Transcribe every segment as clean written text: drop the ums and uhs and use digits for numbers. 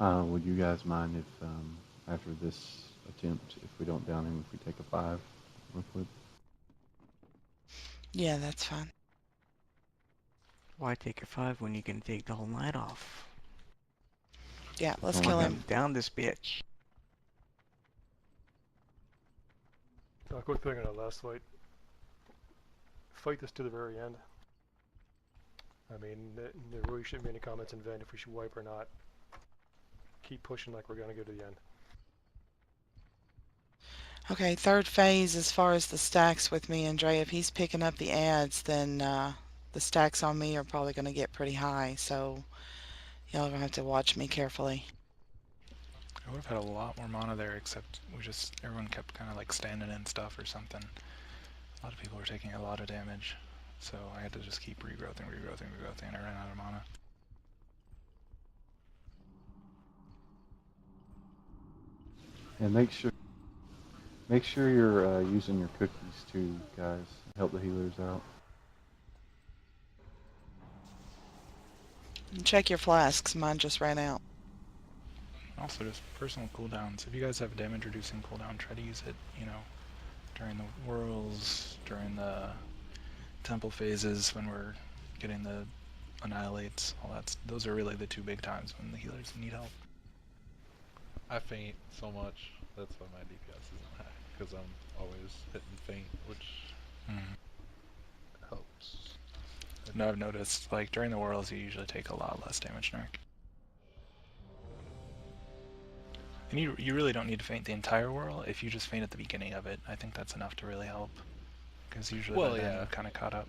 Would you guys mind if, after this attempt, if we don't down him, if we take a 5 real quick? Yeah, that's fine. Why take a 5 when you can take the whole night off? Yeah, It's let's only kill got him. Down this bitch. A quick thing on that last fight. Fight this to the very end. I mean, there really shouldn't be any comments in vain if we should wipe or not. Keep pushing like we're gonna go to the end. Okay, third phase as far as the stacks with me and Dre. If he's picking up the ads, then the stacks on me are probably going to get pretty high. So y'all are going to have to watch me carefully. I would have had a lot more mana there, except everyone kept kind of like standing in stuff or something. A lot of people were taking a lot of damage, so I had to just keep regrowthing, and I ran out of mana. And make sure you're using your cookies too, guys. Help the healers out. And check your flasks. Mine just ran out. Also, just personal cooldowns. If you guys have a damage reducing cooldown, try to use it, during the whirls, during the temple phases, when we're getting the annihilates, all that. Those are really the two big times when the healers need help. I faint so much. That's why my DPS isn't high, because I'm always hitting faint, which helps. No, I've noticed, like, during the whirls, you usually take a lot less damage, Narc. And you really don't need to faint the entire whirl. If you just faint at the beginning of it, I think that's enough to really help. Because usually by then you're kind of caught up.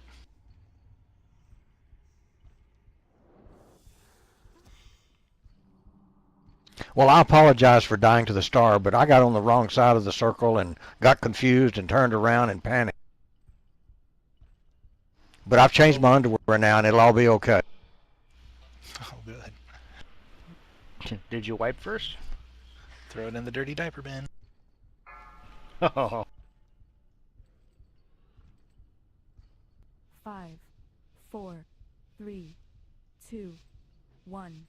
Well, I apologize for dying to the star, but I got on the wrong side of the circle and got confused and turned around and panicked. But I've changed my underwear now, and it'll all be okay. Oh, good. Did you wipe first? Throw it in the dirty diaper bin. Oh. 5, 4, 3, 2, 1.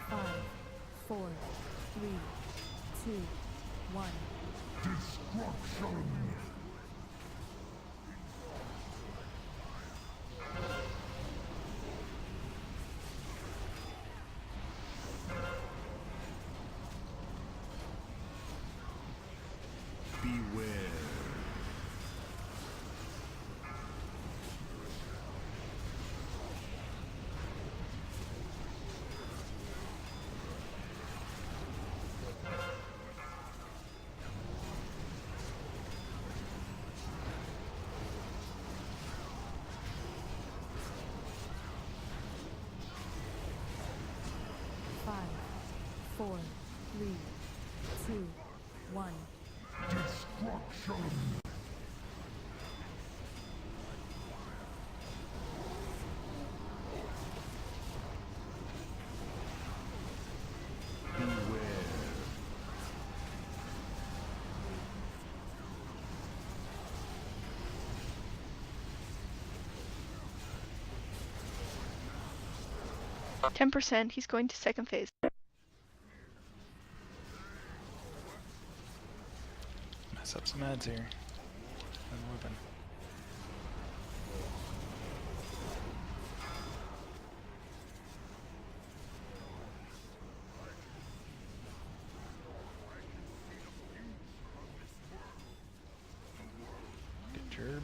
Five, 4, 3, 2, 1. Destruction! Five, 4, 3, 2, 1. Destruction! Beware. 10%, he's going to second phase. Mess up some ads here. I'm whipping. Good job.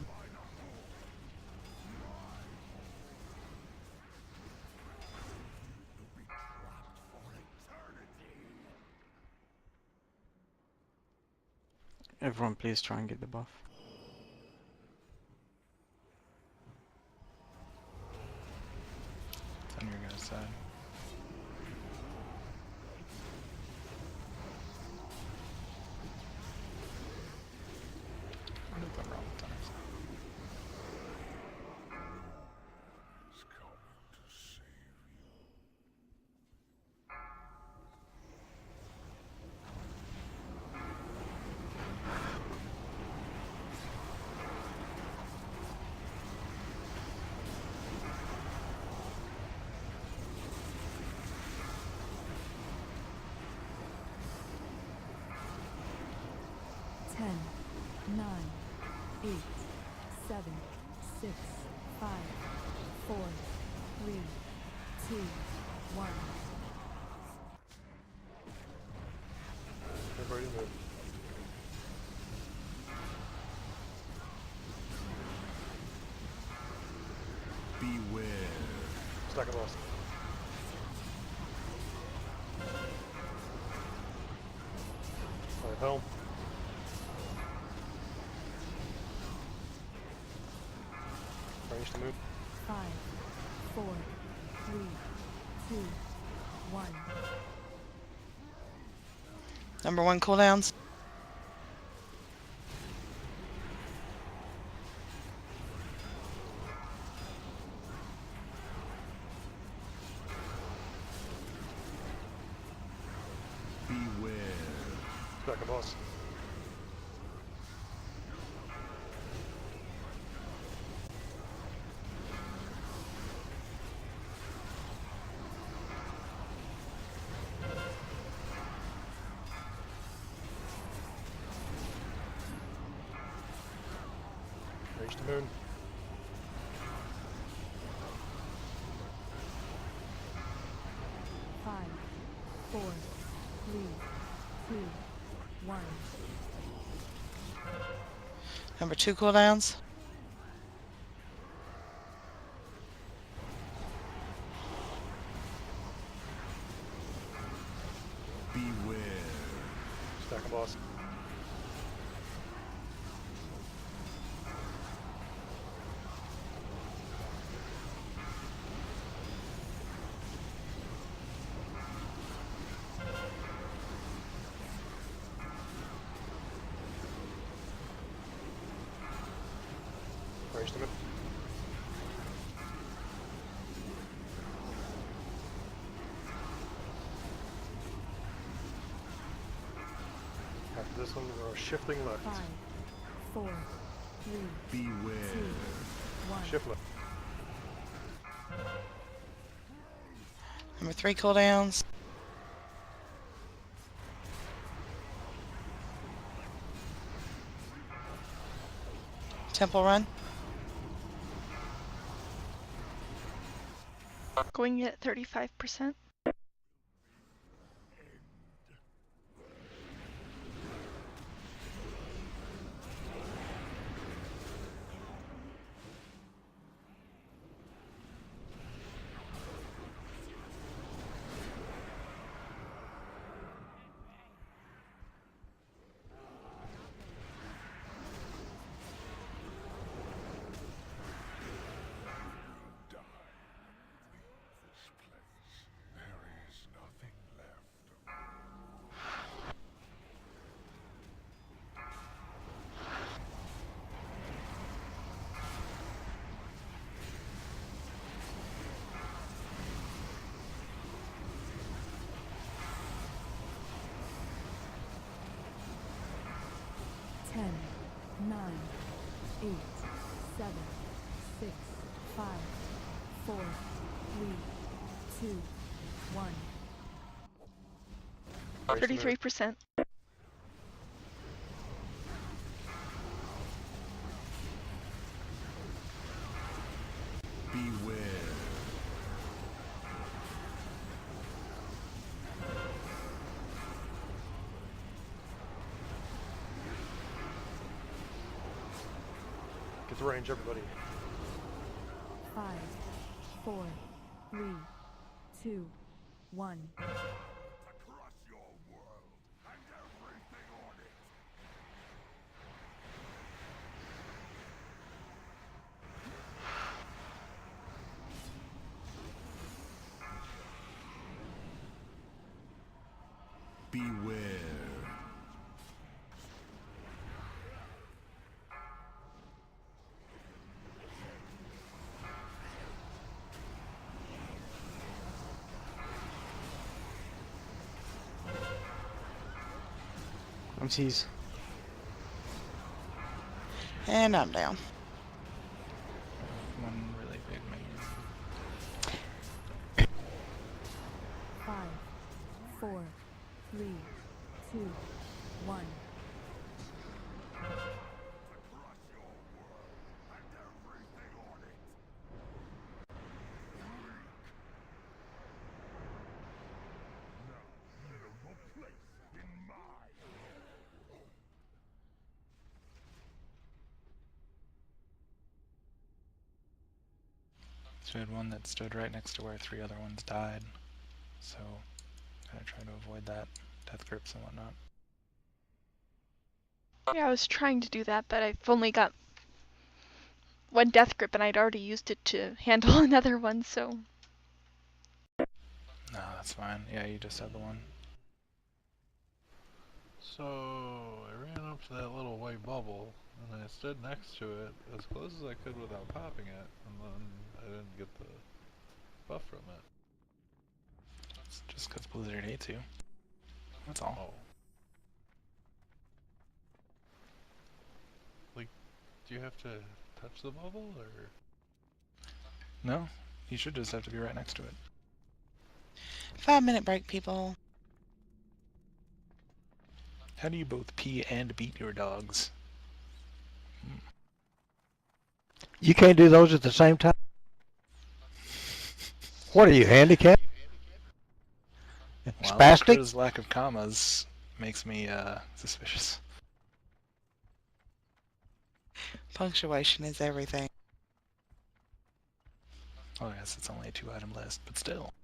Everyone please try and get the buff. It's on your guys' side. 2, 1. Everybody move. Beware. Stack of boss. Alright, helm. Range to move. 5, 4, 3, 2, 1. Number 1 cooldowns. Beware. Stack of boss. Range to moon. Five, 4, 3, 2, 1. Number 2 cooldowns. Beware. Stack of boss. Range to move. After this one, we're shifting left. 5, 4, 3, Beware. 2, 1. Shift left. Number 3 cooldowns. Temple run. Going at 35%. Ten, 9, 8, 7, 6, 5, 4, 3, 2, 1. Range to move. 33%. Beware. Get the range, everybody. 5, 4, 3, 2, 1. Beware. I'm teased. And I'm down. One really big minion. 5, 4, 3, 2, 1. So we had one that stood right next to where 3 other ones died. So, gotta try to avoid that, death grips and whatnot. Yeah, I was trying to do that, but I've only got one death grip and I'd already used it to handle another one, so. No, that's fine. Yeah, you just had the one. So I ran up to that little white bubble and I stood next to it as close as I could without popping it, and then I didn't get the buff from it. It's just because Blizzard hates you. That's all. Oh. Like, do you have to touch the bubble, or? No, you should just have to be right next to it. 5-minute break, people. How do you both pee and beat your dogs? You can't do those at the same time? What are you, handicapped? Well, Spastic? Crow's lack of commas makes me suspicious. Punctuation is everything. Oh, yes, it's only a 2-item list, but still.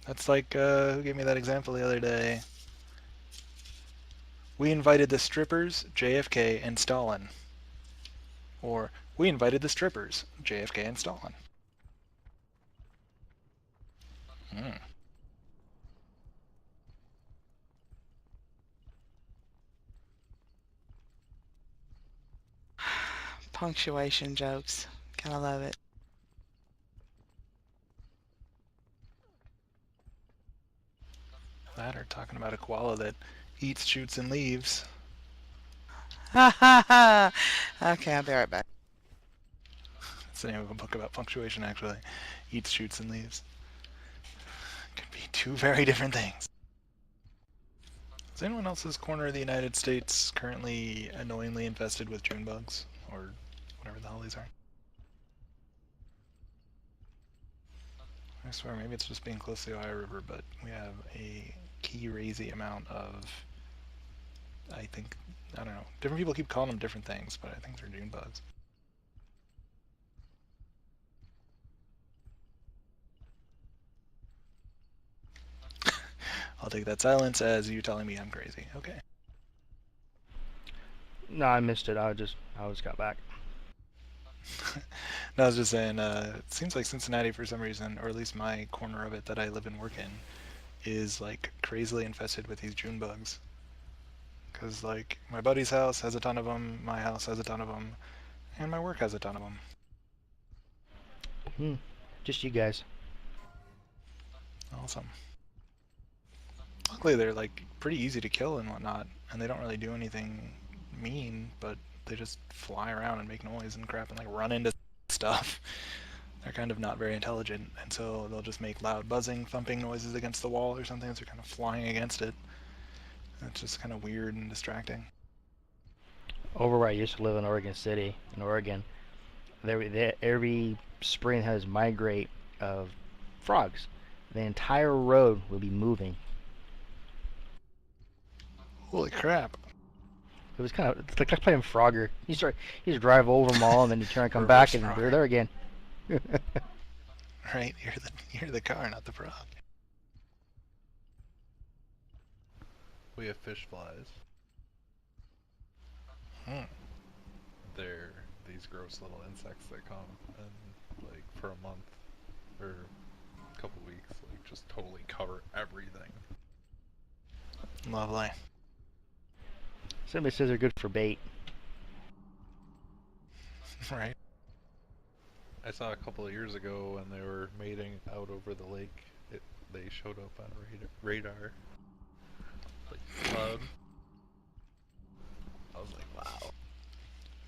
That's like, who gave me that example the other day? We invited the strippers, JFK, and Stalin. Or, we invited the strippers, JFK, and Stalin. Hmm. Punctuation jokes. Kinda love it. That or talking about a koala that eats, shoots, and leaves. Ha ha ha! Okay, I'll be right back. That's the name of a book about punctuation, actually. Eats, shoots, and leaves. Could be 2 very different things. Is anyone else's corner of the United States currently annoyingly infested with June bugs? Or whatever the hell these are? I swear, maybe it's just being close to the Ohio River, but we have a crazy amount of, I think, I don't know. Different people keep calling them different things, but I think they're June bugs. I'll take that silence as you telling me I'm crazy. Okay. No, I missed it. I just got back. No, I was just saying, it seems like Cincinnati for some reason, or at least my corner of it that I live and work in, is like crazily infested with these June bugs. Because like my buddy's house has a ton of them, my house has a ton of them, and my work has a ton of them. Just you guys. Awesome. Luckily they're like pretty easy to kill and whatnot, and they don't really do anything mean, but they just fly around and make noise and crap and like run into stuff. They're kind of not very intelligent, and so they'll just make loud buzzing, thumping noises against the wall or something as they're kind of flying against it. And it's just kind of weird and distracting. Over where I used to live in Oregon City, in Oregon, every spring has migrate of frogs. The entire road will be moving. Holy crap. It was kind of it's like playing Frogger. You just drive over them all, and then you turn and come Reverse back, and Frogger. they're there again. Right? You're the car, not the frog. We have fish flies. They're these gross little insects that come and like for a month or a couple weeks, like just totally cover everything. Lovely. Somebody says they're good for bait. Right. I saw a couple of years ago when they were mating out over the lake. They showed up on radar. Like cloud. I was like, wow.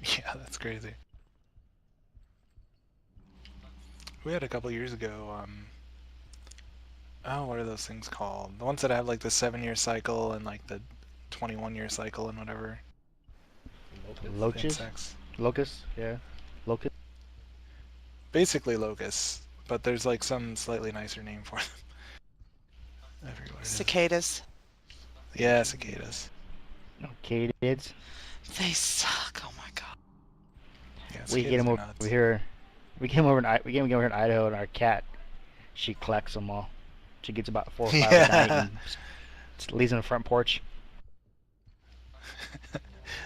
Yeah, that's crazy. We had a couple years ago, oh, what are those things called? The ones that have like the 7-year cycle and like the 21-year cycle and whatever. Loaches? Insects. Locusts? Yeah. Locust? Basically locusts, but there's like some slightly nicer name for them. I forget what it is. Cicadas. Yeah, cicadas. Katydids. They suck. Oh my god. Yeah, We get cicadas them are over nuts. here we came over in Idaho, and our cat, she collects them all. She gets about 4 or 5 a night Yeah. and leaves on the front porch.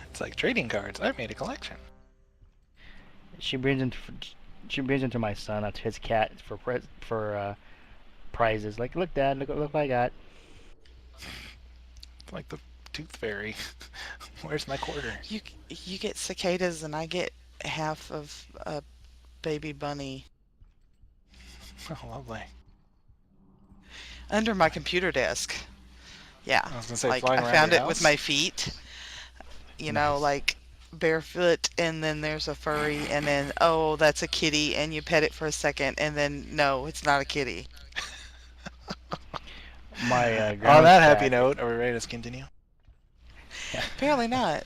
It's like trading cards. I made a collection. She brings into my son, that's his cat, for prizes. Like, look, Dad, look what I got. Like the tooth fairy. Where's my quarter? You get cicadas, and I get half of a baby bunny Oh, lovely. under my computer desk. Yeah, I was gonna say like flying I around found your it with house. my feet. You know, Nice. like barefoot, and then there's a furry, and then oh, that's a kitty, and you pet it for a second, and then no, it's not a kitty. My On grandma's that happy cat. note, are we ready to continue? Apparently not.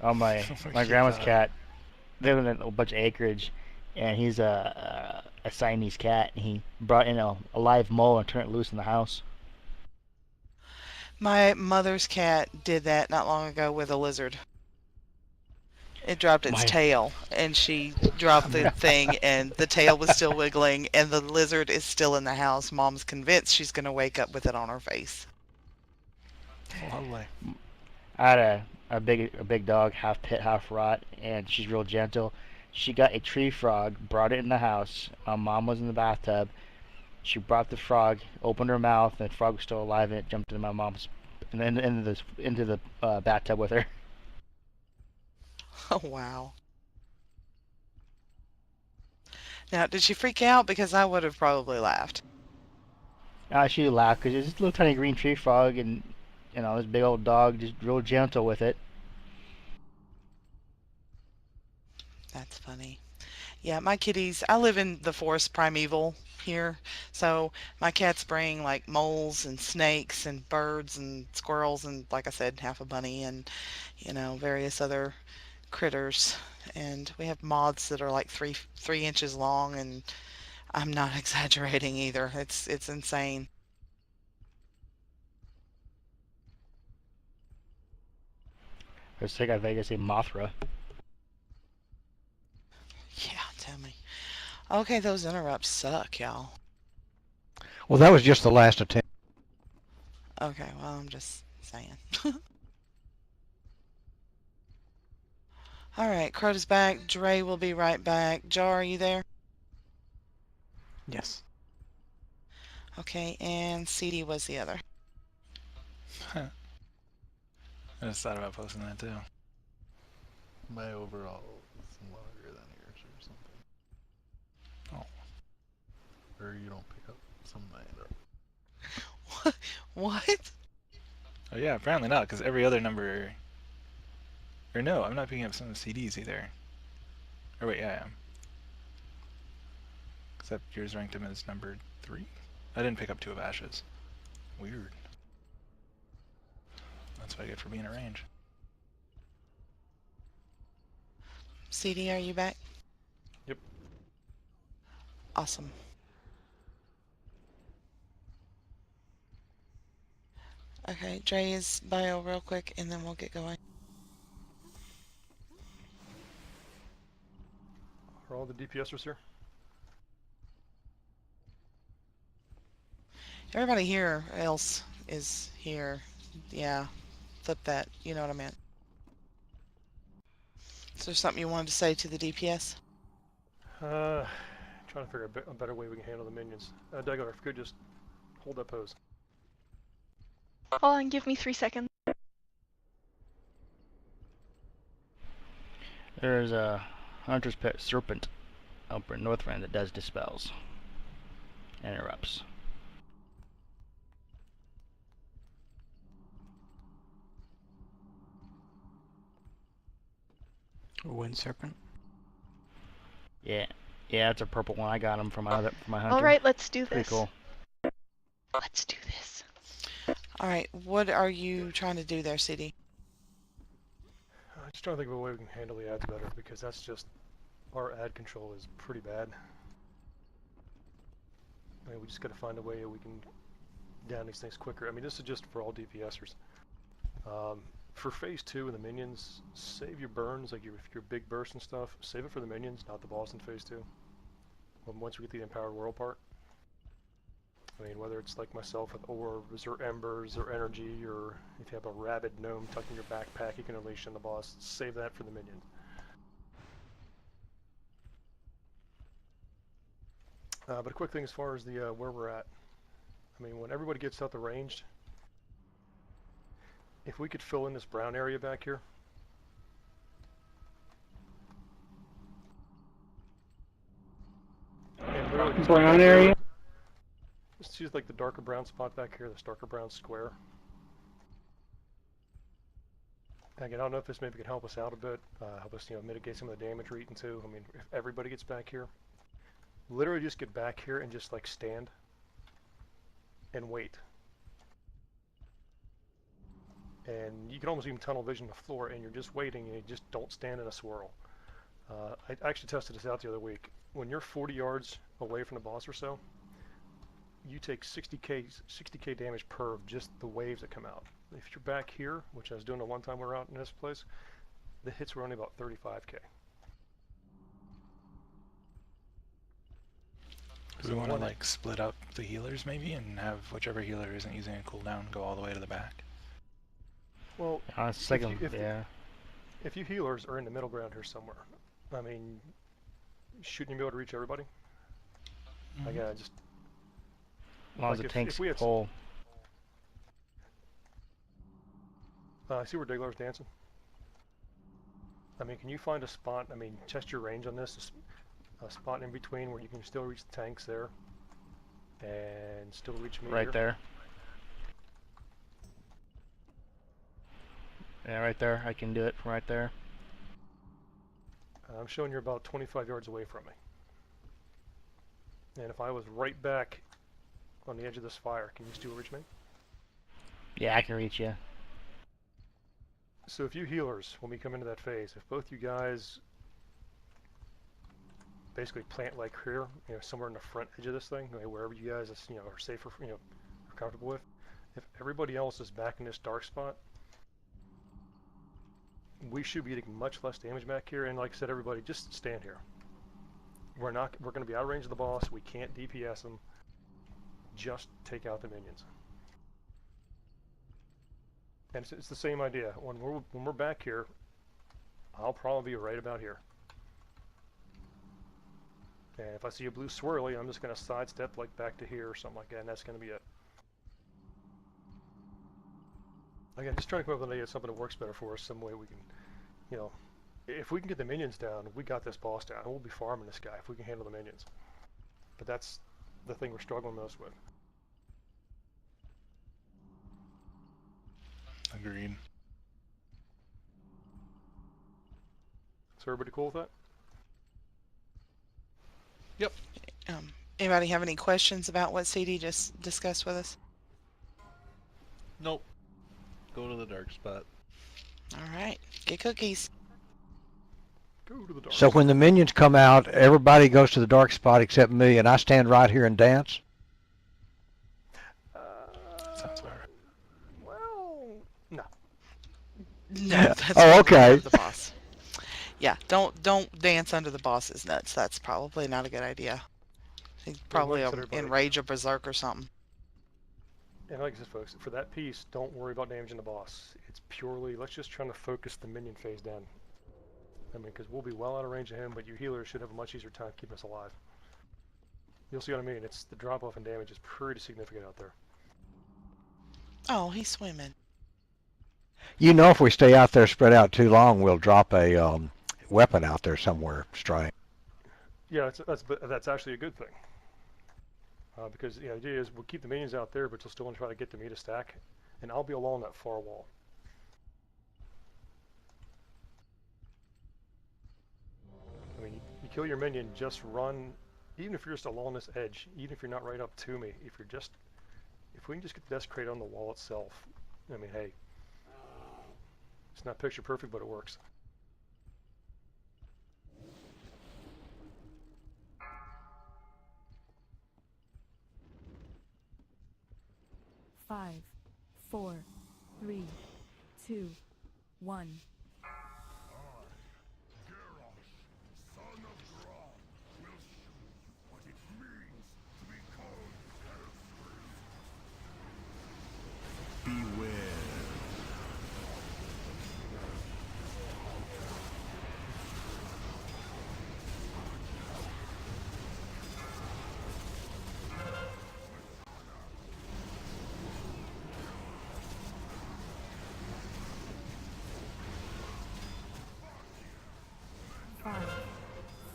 Oh, my We keep, grandma's cat. They live in a bunch of acreage, and he's a Siamese cat. And he brought in a live mole and turned it loose in the house. My mother's cat did that not long ago with a lizard. It dropped its My tail, and she dropped the thing, and the tail was still wiggling, and the lizard is still in the house. Mom's convinced she's going to wake up with it on her face. Lovely. I had a big dog, half pit, half rat, and she's real gentle. She got a tree frog, brought it in the house. Mom was in the bathtub. She brought the frog, opened her mouth, and the frog was still alive, and it jumped into my mom's and then into the bathtub with her. Oh, wow. Now, did she freak out? Because I would have probably laughed. She laughed because it's this little tiny green tree frog, and this big old dog just real gentle with it. That's funny. Yeah, my kitties, I live in the forest primeval here, so my cats bring like moles and snakes and birds and squirrels and, like I said, half a bunny and, various other critters. And we have moths that are like three inches long, and I'm not exaggerating either. It's insane. I think I say Mothra. Yeah, tell me. Okay, those interrupts suck, y'all. Well, that was just the last attempt. Okay, well, I'm just saying. All right, Crota's back. Dre will be right back. Jar, are you there? Yes. Okay, and CD was the other. I just thought about posting that too. My overall is longer than yours or something. Oh. Or you don't pick up some of mine. What? Oh yeah, apparently not, because every other number... Or no, I'm not picking up some of the CDs either. Or wait, yeah, I am. Except yours ranked him as number 3? I didn't pick up 2 of Ash's. Weird. That's what I get for being a range. CD, are you back? Yep. Awesome. Okay, Dre's bio real quick, and then we'll get going. Are all the DPSers here? Everybody here else is here. Yeah, flip that. You know what I meant. Is there something you wanted to say to the DPS? Trying to figure a better way we can handle the minions. Dagar, if you could just hold that pose. Hold on, give me 3 seconds. There's a hunter's pet serpent up in Northrend that does dispels and interrupts. Wind serpent. Yeah, it's a purple one. I got him from my hunter. Alright, let's do Pretty this. cool. Let's do this. Alright, what are you trying to do there, CD? Just trying to think of a way we can handle the ads better, because that's just... Our ad control is pretty bad. I mean, we just gotta find a way that we can down these things quicker. I mean, this is just for all DPSers. For phase 2 and the minions, save your burns, like your big bursts and stuff. Save it for the minions, not the boss in phase 2. once we get the empowered world part. I mean, whether it's like myself with orbs or embers or energy, or if you have a rabid gnome tucked in your backpack, you can unleash on the boss. Save that for the minion. But a quick thing as far as the where we're at. I mean, when everybody gets out the ranged, if we could fill in this brown area back here. And literally just Brown area? Just use like the darker brown spot back here, this darker brown square. Again, I don't know if this maybe can help us out a bit, help us, mitigate some of the damage we're eating too. I mean, if everybody gets back here, literally just get back here and just like stand and wait. And you can almost even tunnel vision the floor, and you're just waiting, and you just don't stand in a swirl. I actually tested this out the other week. When you're 40 yards away from the boss or so, you take 60k damage per of just the waves that come out. If you're back here, which I was doing the one time we were out in this place, the hits were only about 35k. Do we want to like split up the healers maybe and have whichever healer isn't using a cooldown go all the way to the back? Well, if you healers are in the middle ground here somewhere, I mean, shouldn't you be able to reach everybody? Again, just as long as the tanks pull. I see where Diggler's dancing. I mean, can you find a spot? I mean, test your range on this. A spot in between where you can still reach the tanks there, and still reach me right here. There. Yeah, right there. I can do it from right there. I'm showing you're about 25 yards away from me. And if I was right back on the edge of this fire, can you still reach me? Yeah, I can reach you. So if you healers, when we come into that phase, if both you guys basically plant like here, somewhere in the front edge of this thing, wherever you guys, are safer, are comfortable with. If everybody else is back in this dark spot, we should be getting much less damage back here. And like I said, everybody, just stand here. We're going to be out of range of the boss. We can't DPS them. Just take out the minions. And it's the same idea. When we're back here, I'll probably be right about here. And if I see a blue swirly, I'm just going to sidestep like back to here or something like that, and that's going to be it. Again, just trying to come up with an idea of something that works better for us, some way we can, if we can get the minions down, we got this boss down, and we'll be farming this guy if we can handle the minions. But that's the thing we're struggling most with. Agreed. So everybody cool with that? Yep. Anybody have any questions about what CD just discussed with us? Nope. Go to the dark spot. Alright, get cookies. Go to the dark So when the minions come out, everybody goes to the dark spot except me, and I stand right here and dance? Sounds about right. Well, no. No, that's Oh, okay. the boss. Yeah, don't dance under the boss's nuts. That's probably not a good idea. He's probably in rage or berserk or something. And like I said, folks, for that piece, don't worry about damaging the boss. It's purely, let's just try to focus the minion phase down. I mean, because we'll be well out of range of him, but you healers should have a much easier time keeping us alive. You'll see what I mean. It's the drop-off in damage is pretty significant out there. Oh, he's swimming. If we stay out there spread out too long, we'll drop a weapon out there somewhere, strike. Yeah, that's actually a good thing. Because the idea is we'll keep the minions out there, but you'll still want to try to get to me to stack, and I'll be along that far wall. I mean, you kill your minion, just run, even if you're just along this edge, even if you're not right up to me, if we can just get the desk crate on the wall itself, I mean, hey, it's not picture perfect, but it works. Five, 4, 3, 2, 1.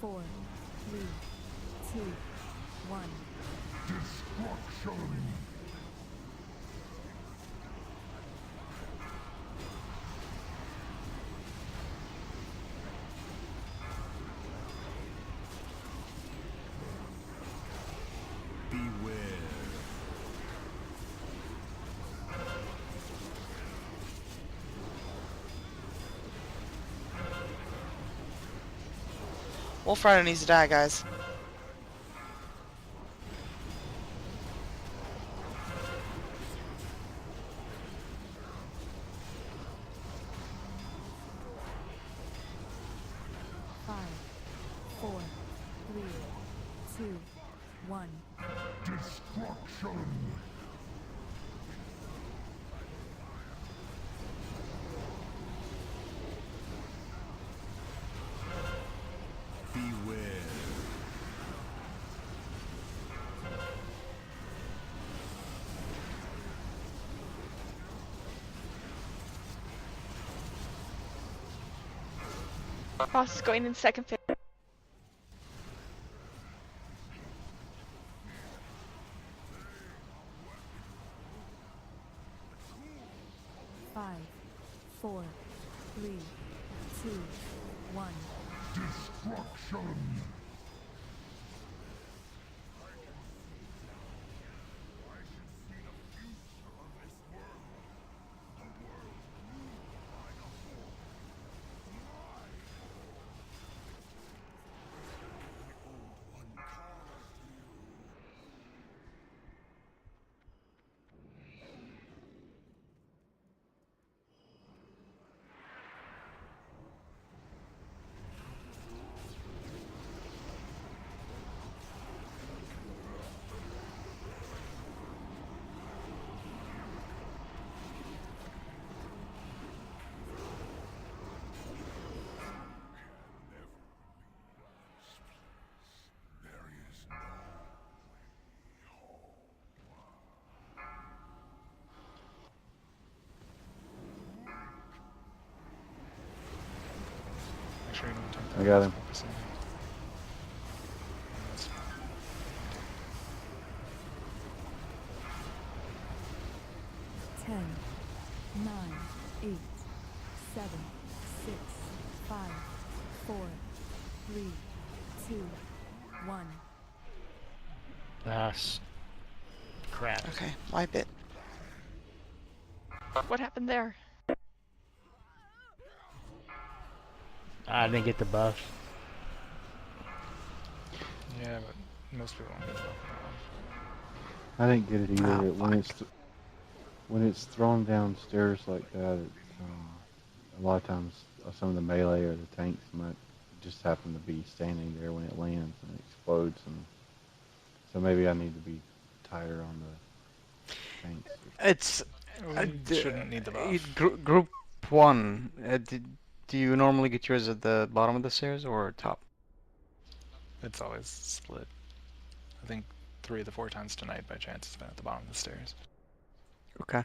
4, 3, 2, 1. Beware. Wolf Rider needs to die, guys. Five, 4, 3, 2, 1. Beware. Ross is going in second phase. 5, 4, 3, 2, 1. Make sure you don't take I that got off him. focusing. That's 10, 9, 8, 7, 6, 5, 4, 3, 2, 1. Crap. Okay, wipe it. What happened there? I didn't get the buff. yeah, but most people don't get the buff. I didn't get it either. Oh, When it's thrown downstairs like that, it's, a lot of times some of the melee or the tanks might just happen to be standing there when it lands and it explodes, and so maybe I need to be tighter on the tanks. It's We shouldn't need the buff. group 1. Do you normally get yours at the bottom of the stairs or top? It's always split. I think 3 of the 4 times tonight by chance it's been at the bottom of the stairs. Okay.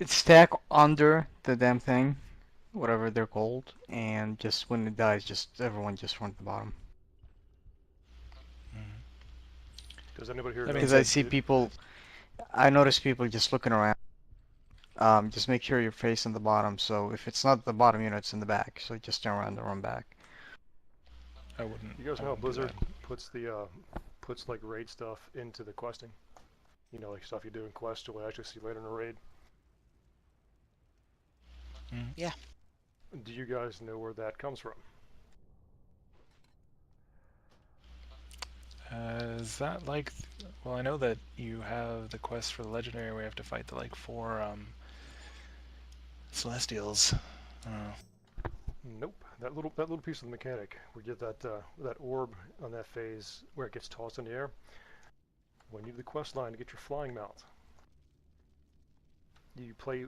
Stack under the damn thing, whatever they're called, and just when it dies, just everyone just run to the bottom. Does anybody here That know means Because I that see it- people, I notice people just looking around. Just make sure you're facing the bottom. So if it's not the bottom unit, it's in the back. So just turn around and run back. I wouldn't. You guys I know how wouldn't do Blizzard that. puts the puts like raid stuff into the questing? You know, like stuff you do in quest you'll actually see later in a raid. Mhm. Yeah. Do you guys know where that comes from? Is that like? Well, I know that you have the quest for the legendary where you have to fight the like 4 Celestials. I don't know. Nope. That little piece of the mechanic, we get that that orb on that phase where it gets tossed in the air. When you do the quest line to get your flying mount, you play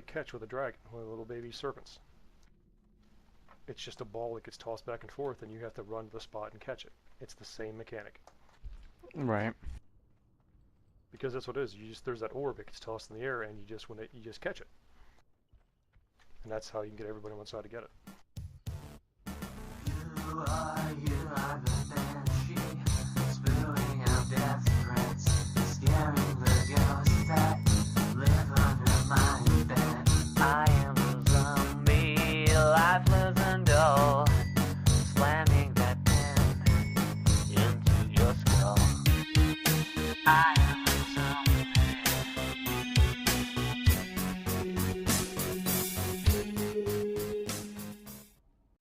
catch with a dragon, one of the little baby serpents. It's just a ball that gets tossed back and forth, and you have to run to the spot and catch it. It's the same mechanic. Right. Because that's what it is. There's that orb, it gets tossed in the air, and you just catch it. And that's how you can get everybody on one side to get it. I